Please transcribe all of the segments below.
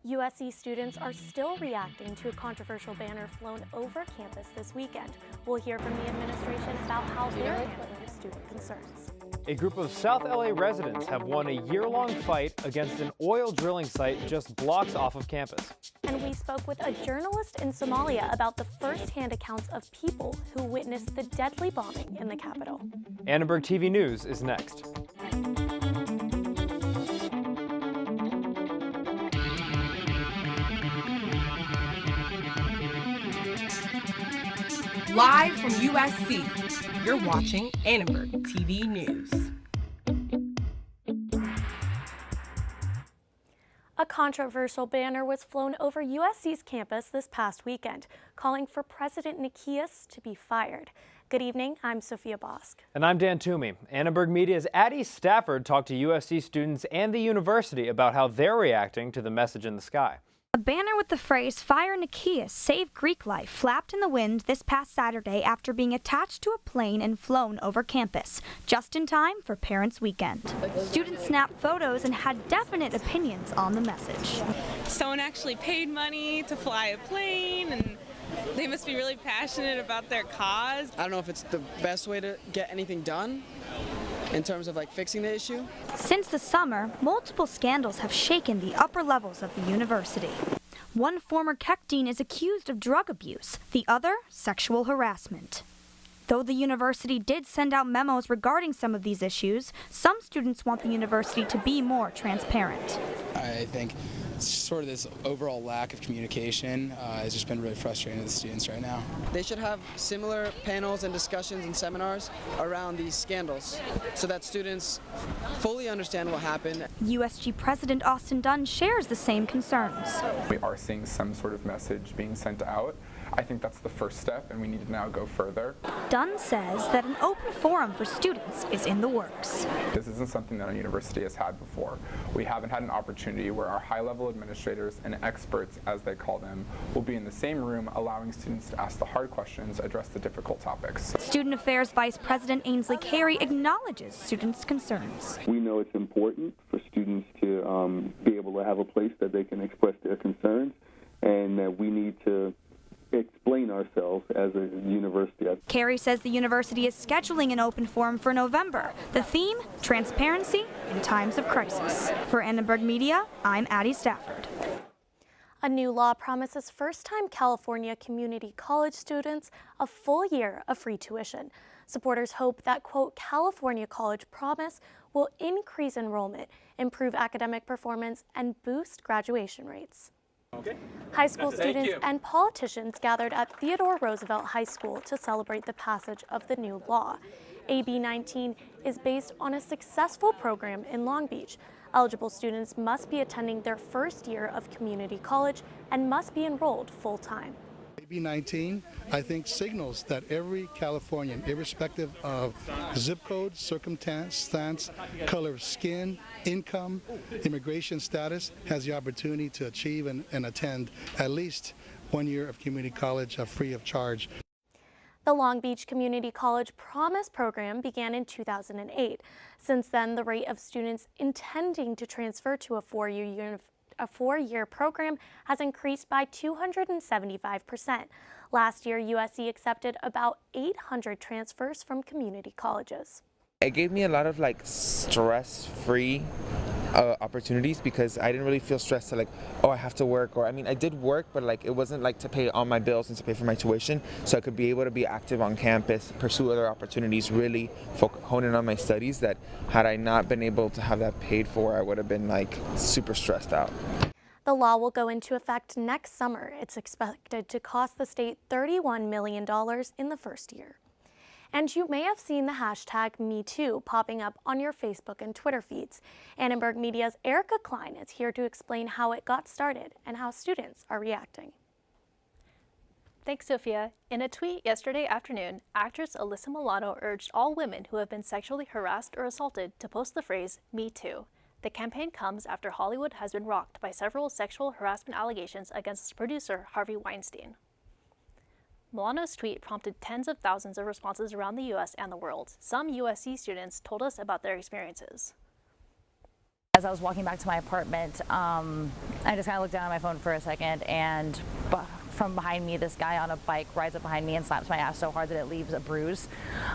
USC students are still reacting to a controversial banner flown over campus this weekend. We'll hear from the administration about how they're handling student concerns. A group of South LA residents have won a year-long fight against an oil drilling site just blocks off of campus. And we spoke with a journalist in Somalia about the first-hand accounts of people who witnessed the deadly bombing in the capital. Annenberg TV News is next. Live from USC, you're watching Annenberg TV News. A controversial banner was flown over USC's campus this past weekend, calling for President Nikias to be fired. Good evening, I'm Sophia Bosk. And I'm Dan Toomey. Annenberg Media's Addie Stafford talked to USC students and the university about how they're reacting to the message in the sky. A banner with the phrase "Fire Nikias, Save Greek Life" flapped in the wind this past Saturday after being attached to a plane and flown over campus, just in time for Parents' Weekend. Students snapped photos and had definite opinions on the message. Someone actually paid money to fly a plane, and they must be really passionate about their cause. I don't know if it's the best way to get anything done in terms of fixing the issue. Since the summer, multiple scandals have shaken the upper levels of the university. One former Keck dean is accused of drug abuse, the other sexual harassment. Though the university did send out memos regarding some of these issues, some students want the university to be more transparent. I think sort of this overall lack of communication has just been really frustrating to the students right now. They should have similar panels and discussions and seminars around these scandals so that students fully understand what happened. USG President Austin Dunn shares the same concerns. We are seeing some sort of message being sent out. I think that's the first step, and we need to now go further. Dunn says that an open forum for students is in the works. This isn't something that our university has had before. We haven't had an opportunity where our high-level administrators and experts, as they call them, will be in the same room, allowing students to ask the hard questions, address the difficult topics. Student Affairs Vice President Ainsley Carey acknowledges students' concerns. We know it's important for students to be able to have a place that they can express their concerns, and that we need to explain ourselves as a university. Carey says the university is scheduling an open forum for November. The theme, transparency in times of crisis. For Annenberg Media, I'm Addie Stafford. A new law promises first-time California community college students a full year of free tuition. Supporters hope that, quote, California College Promise will increase enrollment, improve academic performance, and boost graduation rates. Okay. High school students and politicians gathered at Theodore Roosevelt High School to celebrate the passage of the new law. AB 19 is based on a successful program in Long Beach. Eligible students must be attending their first year of community college and must be enrolled full-time. AB 19, I think, signals that every Californian, irrespective of zip code, circumstance, color of skin, income, immigration status, has the opportunity to achieve and attend at least 1 year of community college free of charge. The Long Beach Community College Promise program began in 2008. Since then, the rate of students intending to transfer to a four-year program has increased by 275%. Last year, USC accepted about 800 transfers from community colleges. It gave me a lot of stress-free opportunities because I didn't really feel stressed to oh, I have to work, or I mean I did work, but it wasn't to pay all my bills and to pay for my tuition, so I could be able to be active on campus, pursue other opportunities, really hone in on my studies, that had I not been able to have that paid for, I would have been super stressed out. The law will go into effect next summer. It's expected to cost the state $31 million in the first year. And you may have seen the hashtag MeToo popping up on your Facebook and Twitter feeds. Annenberg Media's Erica Klein is here to explain how it got started and how students are reacting. Thanks, Sophia. In a tweet yesterday afternoon, actress Alyssa Milano urged all women who have been sexually harassed or assaulted to post the phrase MeToo. The campaign comes after Hollywood has been rocked by several sexual harassment allegations against its producer, Harvey Weinstein. Milano's tweet prompted tens of thousands of responses around the U.S. and the world. Some USC students told us about their experiences. As I was walking back to my apartment, I just kind of looked down at my phone for a second, and from behind me, this guy on a bike rides up behind me and slaps my ass so hard that it leaves a bruise.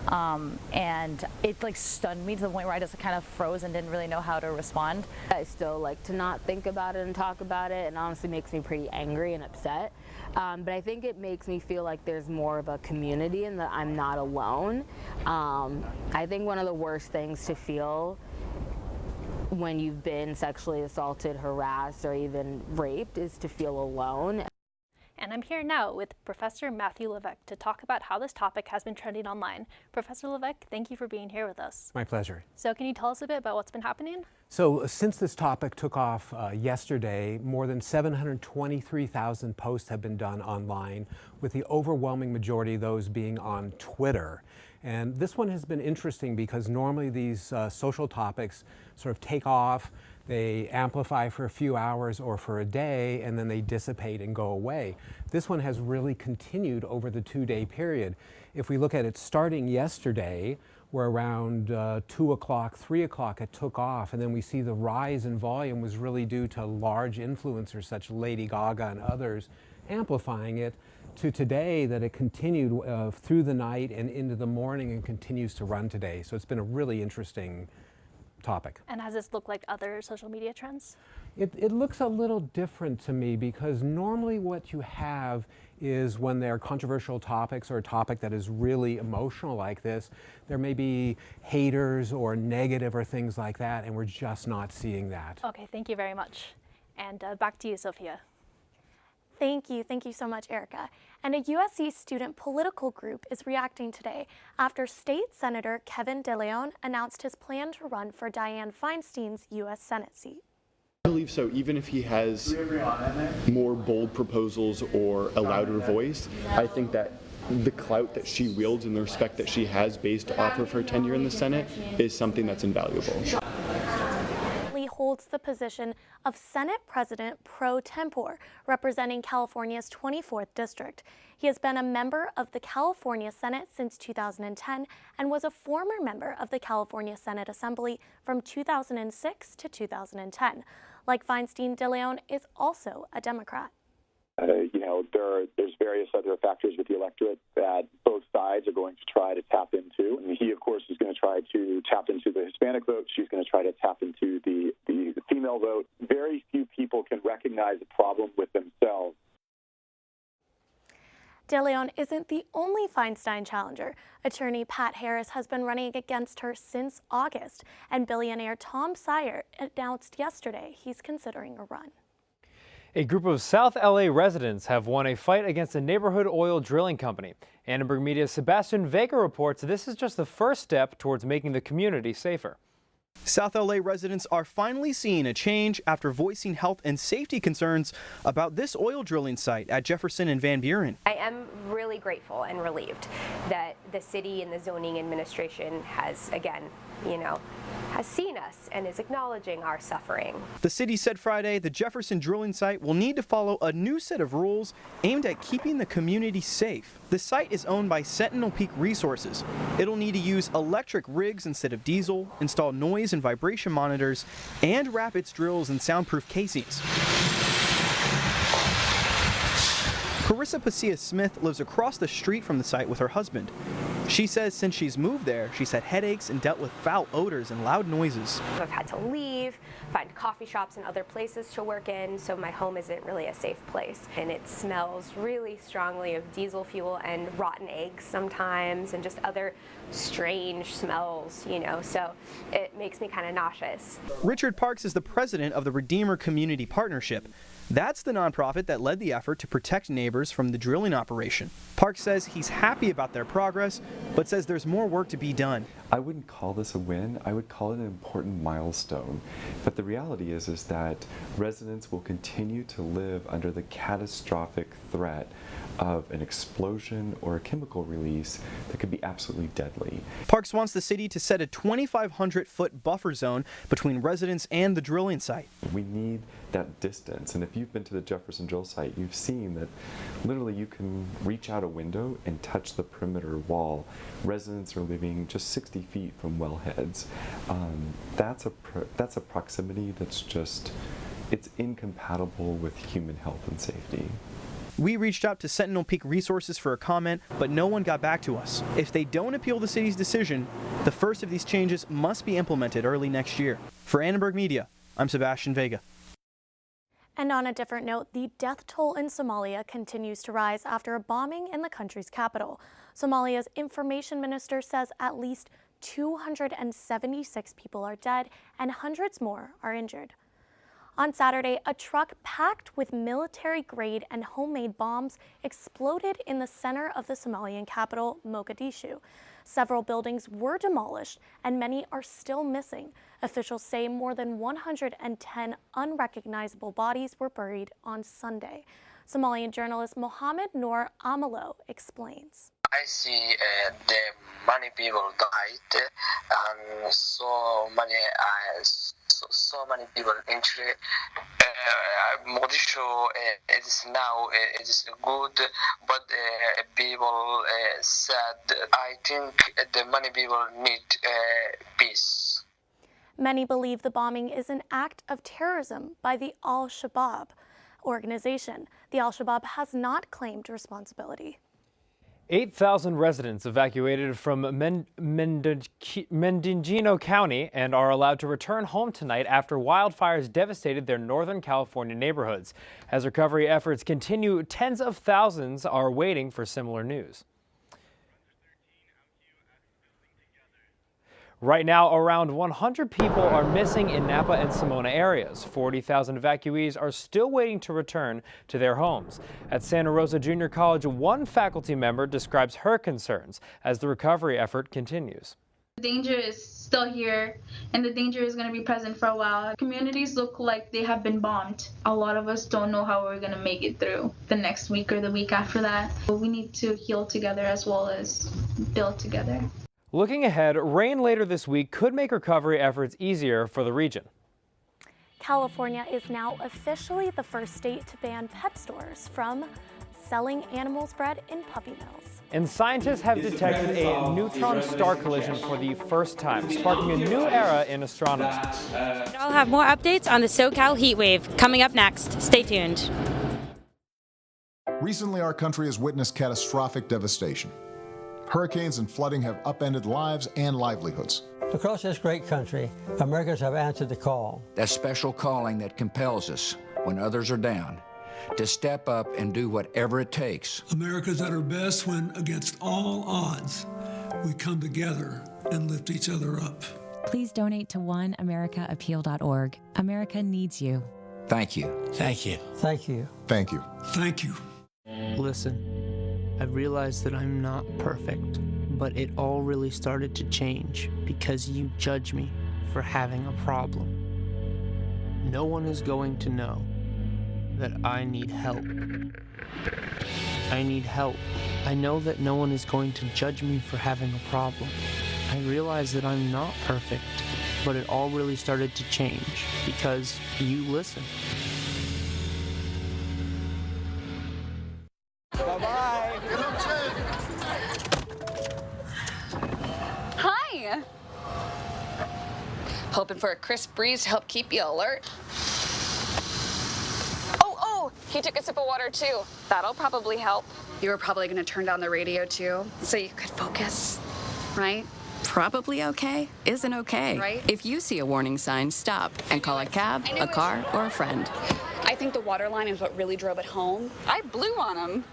And it like stunned me to the point where I just kind of froze and didn't really know how to respond. I still like to not think about it and talk about it, and honestly makes me pretty angry and upset. But I think it makes me feel like there's more of a community and that I'm not alone. I think one of the worst things to feel when you've been sexually assaulted, harassed, or even raped is to feel alone. And I'm here now with Professor Matthew Levesque to talk about how this topic has been trending online. Professor Levesque, thank you for being here with us. My pleasure. So can you tell us a bit about what's been happening? So since this topic took off yesterday, more than 723,000 posts have been done online, with the overwhelming majority of those being on Twitter. And this one has been interesting because normally these social topics sort of take off, they amplify for a few hours or for a day, and then they dissipate and go away. This one has really continued over the 2-day period. If we look at it starting yesterday, where around 2 o'clock, 3 o'clock it took off, and then we see the rise in volume was really due to large influencers such as Lady Gaga and others amplifying it, to today that it continued through the night and into the morning and continues to run today. So it's been a really interesting topic. And has this looked like other social media trends? It looks a little different to me because normally what you have is when there are controversial topics or a topic that is really emotional like this, there may be haters or negative or things like that, and we're just not seeing that. Okay, thank you very much. And back to you, Sophia. Thank you so much, Erica. And a USC student political group is reacting today after State Senator Kevin DeLeon announced his plan to run for Dianne Feinstein's U.S. Senate seat. I believe so, even if he has more bold proposals or a louder voice, I think that the clout that she wields and the respect that she has based off of her tenure in the Senate is something that's invaluable. Holds the position of Senate President pro tempore, representing California's 24th district. He has been a member of the California Senate since 2010 and was a former member of the California Senate Assembly from 2006 to 2010. Like Feinstein, DeLeon is also a Democrat. There's various other factors with the electorate that both sides are going to try to tap into. And he, of course, is going to try to tap into the Hispanic vote. She's going to try to tap into the female vote. Very few people can recognize a problem with themselves. DeLeon isn't the only Feinstein challenger. Attorney Pat Harris has been running against her since August, and billionaire Tom Syer announced yesterday he's considering a run. A group of South LA residents have won a fight against a neighborhood oil drilling company. Annenberg Media's Sebastian Vega reports this is just the first step towards making the community safer. South LA residents are finally seeing a change after voicing health and safety concerns about this oil drilling site at Jefferson and Van Buren. I am really grateful and relieved that the city and the zoning administration has, again, has seen us and is acknowledging our suffering. The city said Friday the Jefferson drilling site will need to follow a new set of rules aimed at keeping the community safe. The site is owned by Sentinel Peak Resources. It'll need to use electric rigs instead of diesel, install noise and vibration monitors, and wrap its drills in soundproof casings. Carissa Pacia-Smith lives across the street from the site with her husband. She says since she's moved there, she's had headaches and dealt with foul odors and loud noises. I've had to leave, find coffee shops and other places to work in, so my home isn't really a safe place. And it smells really strongly of diesel fuel and rotten eggs sometimes, and just other strange smells, so it makes me kind of nauseous. Richard Parks is the president of the Redeemer Community Partnership. That's the nonprofit that led the effort to protect neighbors from the drilling operation. Parks says he's happy about their progress, but says there's more work to be done. I wouldn't call this a win. I would call it an important milestone. But the reality is that residents will continue to live under the catastrophic threat of an explosion or a chemical release that could be absolutely deadly. Parks wants the city to set a 2,500-foot buffer zone between residents and the drilling site. We need that distance, and if you've been to the Jefferson drill site, you've seen that literally you can reach out a window and touch the perimeter wall. Residents are living just 60 feet from wellheads. That's a proximity that's just, it's incompatible with human health and safety. We reached out to Sentinel Peak Resources for a comment, but no one got back to us. If they don't appeal the city's decision, the first of these changes must be implemented early next year. For Annenberg Media, I'm Sebastian Vega. And on a different note, the death toll in Somalia continues to rise after a bombing in the country's capital. Somalia's information minister says at least 276 people are dead and hundreds more are injured. On Saturday, a truck packed with military-grade and homemade bombs exploded in the center of the Somalian capital, Mogadishu. Several buildings were demolished and many are still missing. Officials say more than 110 unrecognizable bodies were buried on Sunday. Somalian journalist Mohammed Noor Amalo explains. I see the many people died and so many people injured. Mogadishu is now it is good, but people said I think the many people need peace. Many believe the bombing is an act of terrorism by the Al-Shabaab organization. The Al-Shabaab has not claimed responsibility. 8,000 residents evacuated from Mendocino County and are allowed to return home tonight after wildfires devastated their Northern California neighborhoods. As recovery efforts continue, tens of thousands are waiting for similar news. Right now, around 100 people are missing in Napa and Simona areas. 40,000 evacuees are still waiting to return to their homes. At Santa Rosa Junior College, one faculty member describes her concerns as the recovery effort continues. The danger is still here, and the danger is going to be present for a while. Communities look like they have been bombed. A lot of us don't know how we're going to make it through the next week or the week after that. We need to heal together as well as build together. Looking ahead, rain later this week could make recovery efforts easier for the region. California is now officially the first state to ban pet stores from selling animals bred in puppy mills. And scientists have detected a neutron star collision for the first time, sparking a new era in astronomy. I'll have more updates on the SoCal heat wave coming up next. Stay tuned. Recently, our country has witnessed catastrophic devastation. Hurricanes and flooding have upended lives and livelihoods. Across this great country, Americans have answered the call. That special calling that compels us, when others are down, to step up and do whatever it takes. America's at our best when, against all odds, we come together and lift each other up. Please donate to oneamericaappeal.org. America needs you. Thank you. Thank you. Thank you. Thank you. Thank you. Listen. I realized that I'm not perfect, but it all really started to change because you judge me for having a problem. No one is going to know that I need help. I need help. I know that no one is going to judge me for having a problem. I realize that I'm not perfect, but it all really started to change because you listen. Hi! Hoping for a crisp breeze to help keep you alert. Oh, he took a sip of water too. That'll probably help. You were probably gonna turn down the radio too, so you could focus, right? Probably okay isn't okay. Right? If you see a warning sign, stop and call a cab, a car, or a friend. I think the water line is what really drove it home. I blew on him.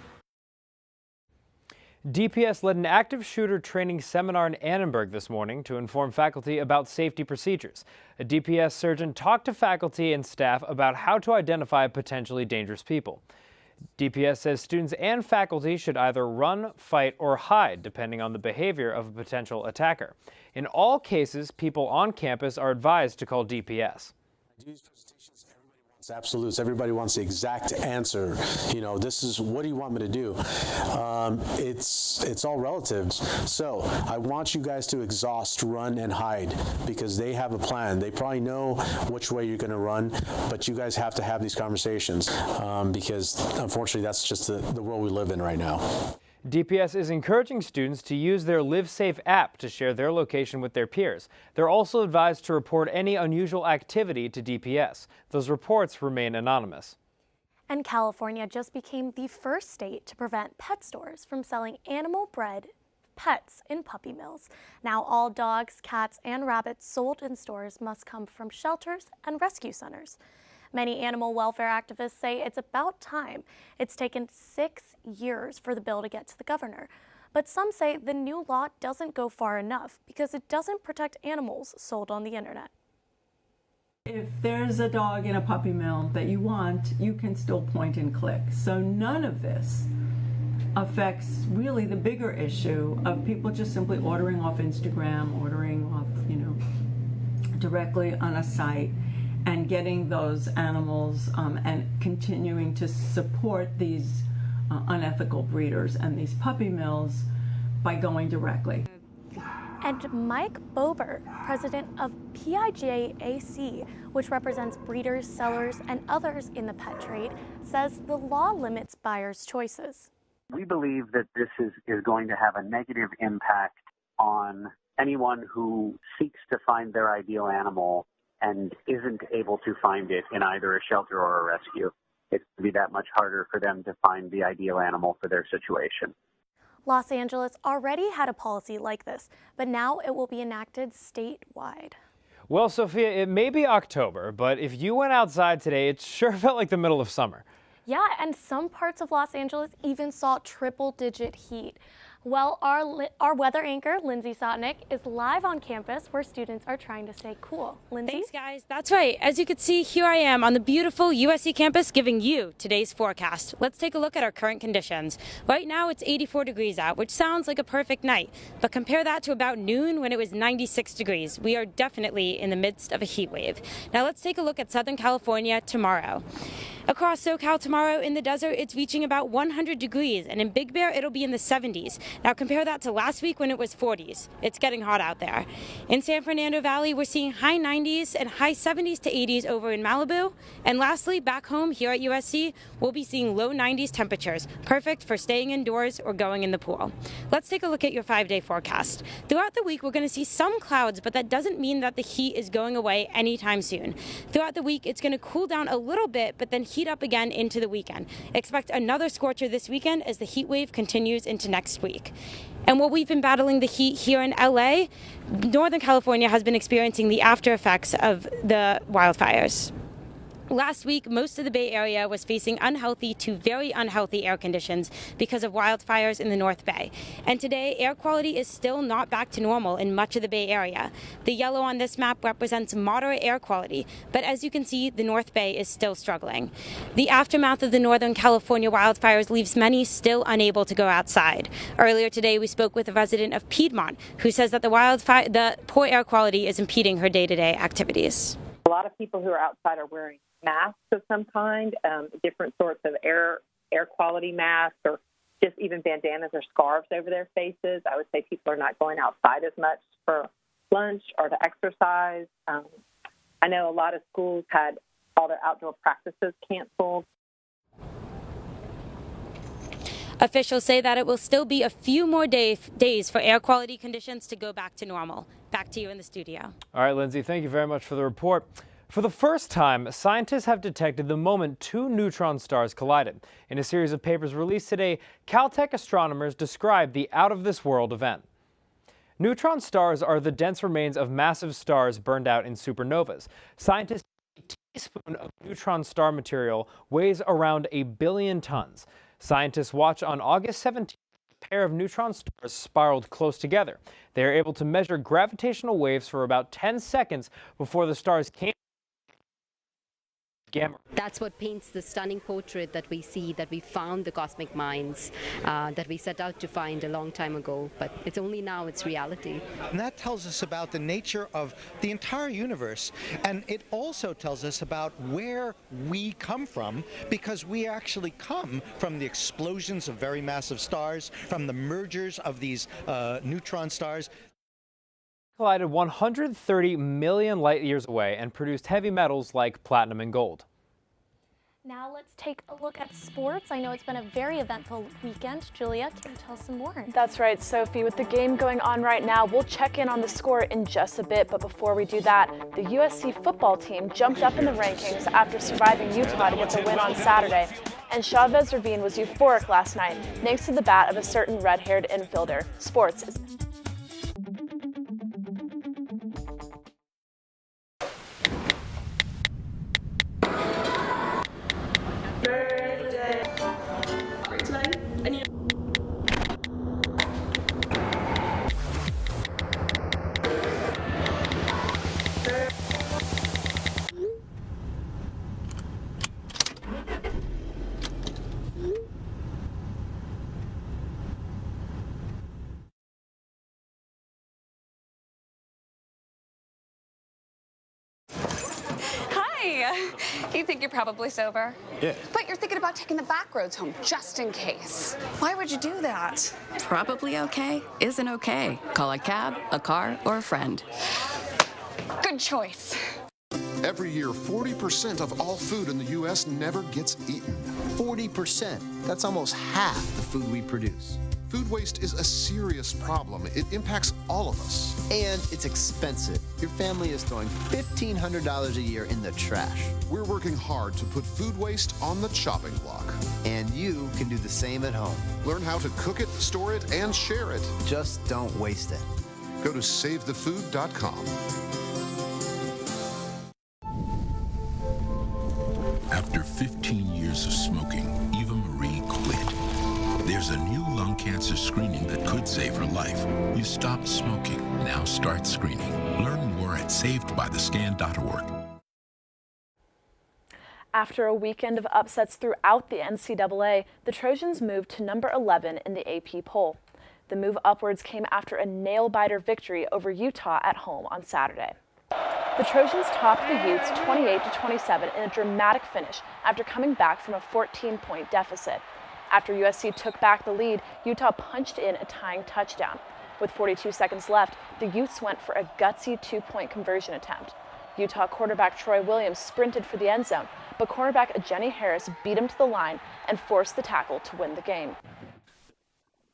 DPS led an active shooter training seminar in Annenberg this morning to inform faculty about safety procedures. A DPS surgeon talked to faculty and staff about how to identify potentially dangerous people. DPS says students and faculty should either run, fight, or hide, depending on the behavior of a potential attacker. In all cases, people on campus are advised to call DPS. It's absolutes. Everybody wants the exact answer. You know, this is, what do you want me to do? It's all relative. So I want you guys to exhaust, run, and hide, because they have a plan. They probably know which way you're going to run, but you guys have to have these conversations because unfortunately that's just the world we live in right now. DPS is encouraging students to use their Live Safe app to share their location with their peers. They're also advised to report any unusual activity to DPS. Those reports remain anonymous. And California just became the first state to prevent pet stores from selling animal-bred pets in puppy mills. Now all dogs, cats, and rabbits sold in stores must come from shelters and rescue centers. Many animal welfare activists say it's about time. It's taken 6 years for the bill to get to the governor. But some say the new law doesn't go far enough because it doesn't protect animals sold on the internet. If there's a dog in a puppy mill that you want, you can still point and click. So none of this affects really the bigger issue of people just simply ordering off Instagram, ordering off, directly on a site, and getting those animals and continuing to support these unethical breeders and these puppy mills by going directly. And Mike Bober, president of PIJAC, which represents breeders, sellers, and others in the pet trade, says the law limits buyers' choices. We believe that this is going to have a negative impact on anyone who seeks to find their ideal animal and isn't able to find it in either a shelter or a rescue. It's going to be that much harder for them to find the ideal animal for their situation. Los Angeles already had a policy like this, but now it will be enacted statewide. Well, Sophia, it may be October, but if you went outside today, it sure felt like the middle of summer. Yeah, and some parts of Los Angeles even saw triple-digit heat. Well, our weather anchor, Lindsay Sotnick, is live on campus where students are trying to stay cool. Lindsay? Thanks, guys. That's right. As you can see, here I am on the beautiful USC campus giving you today's forecast. Let's take a look at our current conditions. Right now, it's 84 degrees out, which sounds like a perfect night. But compare that to about noon when it was 96 degrees. We are definitely in the midst of a heat wave. Now, let's take a look at Southern California tomorrow. Across SoCal tomorrow in the desert, it's reaching about 100 degrees, and in Big Bear, it'll be in the 70s. Now compare that to last week when it was 40s. It's getting hot out there. In San Fernando Valley, we're seeing high 90s and high 70s to 80s over in Malibu. And lastly, back home here at USC, we'll be seeing low 90s temperatures, perfect for staying indoors or going in the pool. Let's take a look at your 5-day forecast. Throughout the week, we're going to see some clouds, but that doesn't mean that the heat is going away anytime soon. Throughout the week, it's going to cool down a little bit, but then heat up again into the weekend. Expect another scorcher this weekend as the heat wave continues into next week. And while we've been battling the heat here in LA, Northern California has been experiencing the after effects of the wildfires. Last week, most of the Bay Area was facing unhealthy to very unhealthy air conditions because of wildfires in the North Bay. And today, air quality is still not back to normal in much of the Bay Area. The yellow on this map represents moderate air quality, but as you can see, the North Bay is still struggling. The aftermath of the Northern California wildfires leaves many still unable to go outside. Earlier today, we spoke with a resident of Piedmont who says that the poor air quality is impeding her day-to-day activities. A lot of people who are outside are wearing masks of some kind, different sorts of air quality masks, or just even bandanas or scarves over their faces. I would say people are not going outside as much for lunch or to exercise. I know a lot of schools had all their outdoor practices canceled. Officials say that it will still be a few more days for air quality conditions to go back to normal. Back to you in the studio. All right, Lindsay, thank you very much for the report. For the first time, scientists have detected the moment two neutron stars collided. In a series of papers released today, Caltech astronomers described the out-of-this-world event. Neutron stars are the dense remains of massive stars burned out in supernovas. Scientists say a teaspoon of neutron star material weighs around 1 billion tons. Scientists watched on August 17th. A pair of neutron stars spiraled close together. They are able to measure gravitational waves for about 10 seconds before the stars came Gamma. That's what paints the stunning portrait that we see, that we found the cosmic minds that we set out to find a long time ago, but it's only now it's reality. And that tells us about the nature of the entire universe, and it also tells us about where we come from, because we actually come from the explosions of very massive stars, from the mergers of these neutron stars. Collided 130 million light years away and produced heavy metals like platinum and gold. Now let's take a look at sports. I know it's been a very eventful weekend. Julia, can you tell us some more? That's right, Sophie. With the game going on right now, we'll check in on the score in just a bit. But before we do that, the USC football team jumped up in the rankings after surviving Utah to get the win on Saturday. And Chavez Ravine was euphoric last night, thanks to the bat of a certain red-haired infielder. Sports is You think you're probably sober? Yeah. But you're thinking about taking the back roads home, just in case. Why would you do that? Probably okay isn't okay. Call a cab, a car, or a friend. Good choice. Every year, 40% of all food in the U.S. never gets eaten. 40%. That's almost half the food we produce. Food waste is a serious problem. It impacts all of us. And it's expensive. Your family is throwing $1,500 a year in the trash. We're working hard to put food waste on the chopping block. And you can do the same at home. Learn how to cook it, store it, and share it. Just don't waste it. Go to SaveTheFood.com. After 15 years of smoking, Eva Marie quit. There's a new lung cancer screening that could save her life. You stopped smoking. Now start screening. Learn more at savedbythescan.org. After a weekend of upsets throughout the NCAA, the Trojans moved to number 11 in the AP poll. The move upwards came after a nail-biter victory over Utah at home on Saturday. The Trojans topped the Utes 28-27 in a dramatic finish after coming back from a 14-point deficit. After USC took back the lead, Utah punched in a tying touchdown. With 42 seconds left, the Utes went for a gutsy two-point conversion attempt. Utah quarterback Troy Williams sprinted for the end zone, but cornerback Jenny Harris beat him to the line and forced the tackle to win the game.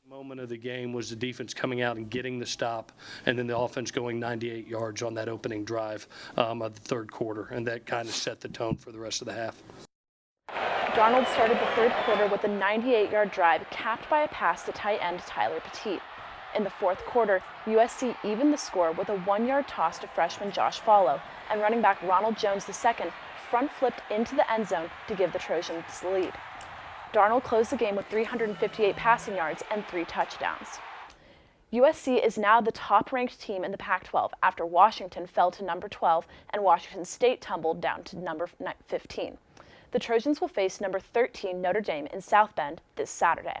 Moment of the game was the defense coming out and getting the stop, and then the offense going 98 yards on that opening drive of the third quarter, and that kind of set the tone for the rest of the half. Darnold started the third quarter with a 98-yard drive capped by a pass to tight end Tyler Petit. In the fourth quarter, USC evened the score with a 1-yard toss to freshman Josh Follow, and running back Ronald Jones II front-flipped into the end zone to give the Trojans the lead. Darnold closed the game with 358 passing yards and 3 touchdowns. USC is now the top-ranked team in the Pac-12 after Washington fell to number 12 and Washington State tumbled down to number 15. The Trojans will face number 13 Notre Dame in South Bend this Saturday.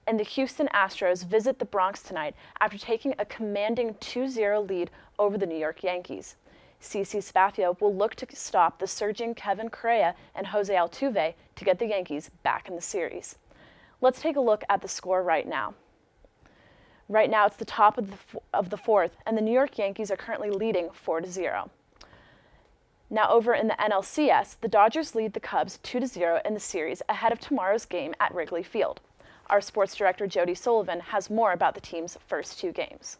And the Houston Astros visit the Bronx tonight after taking a commanding 2-0 lead over the New York Yankees. CC Sabathia will look to stop the surging Kevin Correa and Jose Altuve to get the Yankees back in the series. Let's take a look at the score right now. Right now it's the top of the fourth, and the New York Yankees are currently leading 4-0. Now over in the NLCS, the Dodgers lead the Cubs 2-0 in the series ahead of tomorrow's game at Wrigley Field. Our sports director Jody Sullivan has more about the team's first 2 games.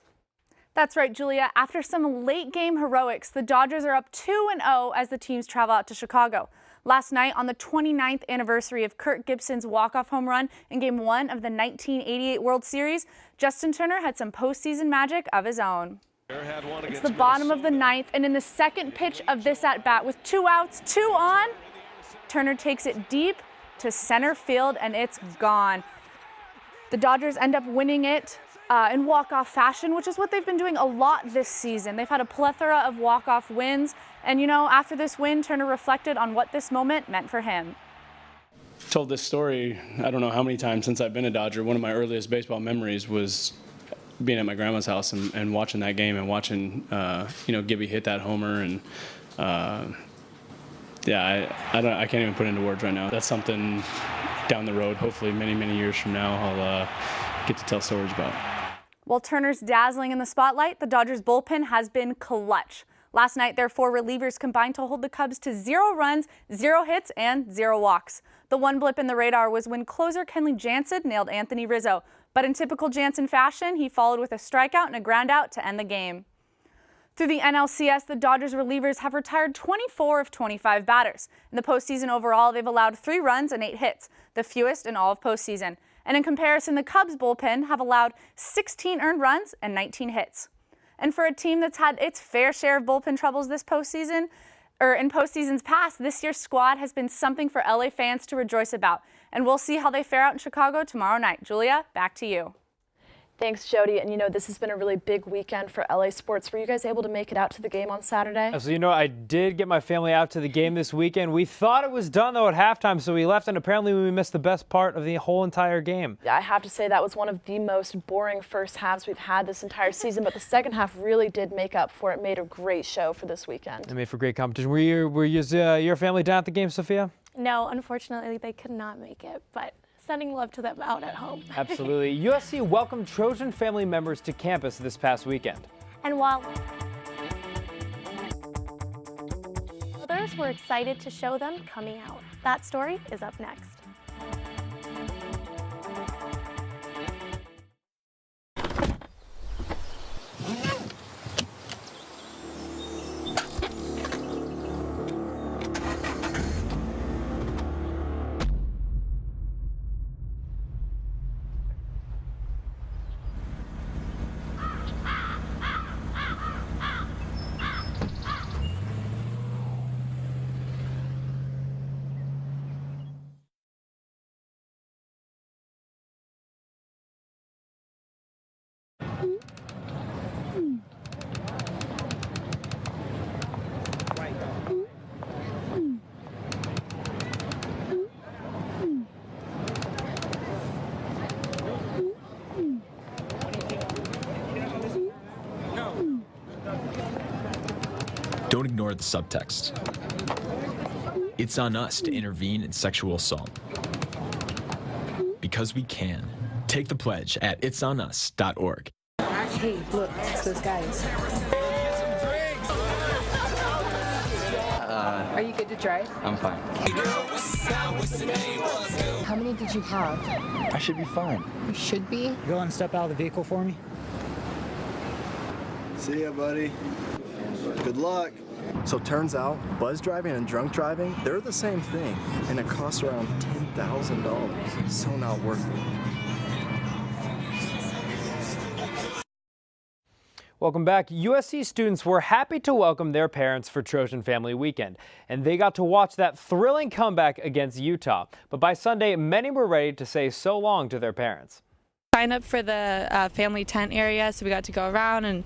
That's right, Julia. After some late game heroics, the Dodgers are up 2-0 as the teams travel out to Chicago. Last night, on the 29th anniversary of Kirk Gibson's walk-off home run in Game 1 of the 1988 World Series, Justin Turner had some postseason magic of his own. It's the bottom of the 9th, and in the second pitch of this at-bat with 2 outs, 2 on, Turner takes it deep to center field, and it's gone. The Dodgers end up winning it in walk-off fashion, which is what they've been doing a lot this season. They've had a plethora of walk-off wins, And you know, after this win, Turner reflected on what this moment meant for him. Told this story, I don't know how many times since I've been a Dodger. One of my earliest baseball memories was being at my grandma's house and watching that game and watching, Gibby hit that homer. And I can't even put it into words right now. That's something down the road, hopefully many, many years from now, I'll get to tell stories about. While Turner's dazzling in the spotlight, the Dodgers bullpen has been clutch. Last night, their 4 relievers combined to hold the Cubs to 0 runs, 0 hits, and 0 walks. The one blip in the radar was when closer Kenley Jansen nailed Anthony Rizzo. But in typical Jansen fashion, he followed with a strikeout and a groundout to end the game. Through the NLCS, the Dodgers relievers have retired 24 of 25 batters. In the postseason overall, they've allowed 3 runs and 8 hits, the fewest in all of postseason. And in comparison, the Cubs bullpen have allowed 16 earned runs and 19 hits. And for a team that's had its fair share of bullpen troubles this postseason, or in postseasons past, this year's squad has been something for LA fans to rejoice about. And we'll see how they fare out in Chicago tomorrow night. Julia, back to you. Thanks, Jody. And you know, this has been a really big weekend for LA sports. Were you guys able to make it out to the game on Saturday? So, I did get my family out to the game this weekend. We thought it was done, though, at halftime, so we left, and apparently we missed the best part of the whole entire game. Yeah, I have to say that was one of the most boring first halves we've had this entire season, but the second half really did make up for it. Made a great show for this weekend. It made for great competition. Were your family down at the game, Sophia? No, unfortunately, they could not make it, but sending love to them out at home. Absolutely. USC welcomed Trojan family members to campus this past weekend. And while others were excited to show them coming out. That story is up next. Don't ignore the subtext. It's on us to intervene in sexual assault. Because we can. Take the pledge at itsonus.org. Hey, look, it's those guys. Are you good to drive? I'm fine. How many did you have? I should be fine. You should be? Go and step out of the vehicle for me. See ya, buddy. Good luck. So turns out, buzz driving and drunk driving, they're the same thing, and it costs around $10,000. So not worth it. Welcome back. USC students were happy to welcome their parents for Trojan Family Weekend, and they got to watch that thrilling comeback against Utah. But by Sunday, many were ready to say so long to their parents. Signed up for the family tent area, so we got to go around and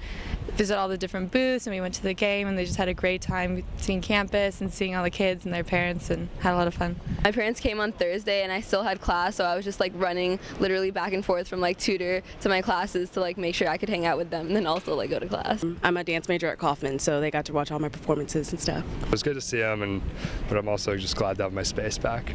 visit all the different booths, and we went to the game, and they just had a great time seeing campus and seeing all the kids and their parents, and had a lot of fun. My parents came on Thursday, and I still had class, so I was just like running literally back and forth from like tutor to my classes to like make sure I could hang out with them, and then also like go to class. I'm a dance major at Kaufman, so they got to watch all my performances and stuff. It was good to see them, but I'm also just glad to have my space back.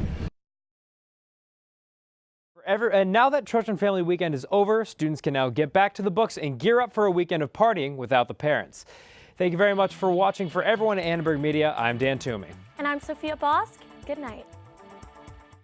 And now that Trojan Family Weekend is over, students can now get back to the books and gear up for a weekend of partying without the parents. Thank you very much for watching. For everyone at Annenberg Media, I'm Dan Toomey. And I'm Sophia Bosk. Good night.